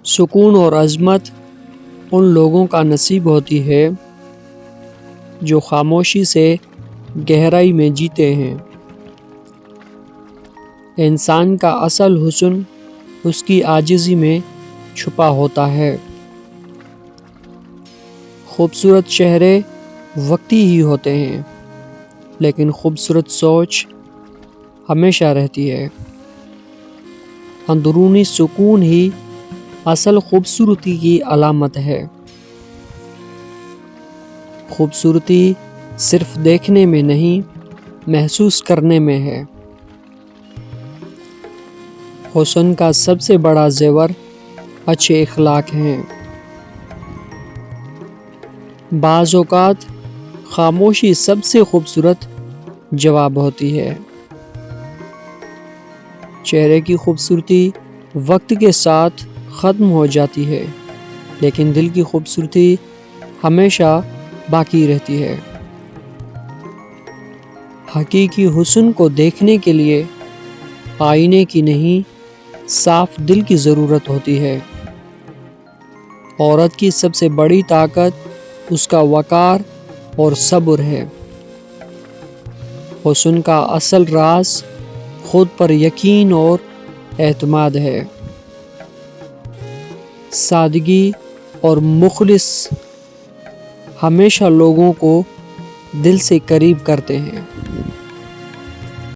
سکون اور عظمت ان لوگوں کا نصیب ہوتی ہے جو خاموشی سے گہرائی میں جیتے ہیں۔ انسان کا اصل حسن اس کی عاجزی میں چھپا ہوتا ہے۔ خوبصورت چہرے وقتی ہی ہوتے ہیں، لیکن خوبصورت سوچ ہمیشہ رہتی ہے۔ اندرونی سکون ہی اصل خوبصورتی کی علامت ہے۔ خوبصورتی صرف دیکھنے میں نہیں، محسوس کرنے میں ہے۔ حسن کا سب سے بڑا زیور اچھے اخلاق ہیں۔ بعض اوقات خاموشی سب سے خوبصورت جواب ہوتی ہے۔ چہرے کی خوبصورتی وقت کے ساتھ ختم ہو جاتی ہے، لیکن دل کی خوبصورتی ہمیشہ باقی رہتی ہے۔ حقیقی حسن کو دیکھنے کے لیے آئینے کی نہیں، صاف دل کی ضرورت ہوتی ہے۔ عورت کی سب سے بڑی طاقت اس کا وقار اور صبر ہے۔ حسن کا اصل راز خود پر یقین اور اعتماد ہے۔ سادگی اور مخلص ہمیشہ لوگوں کو دل سے قریب کرتے ہیں۔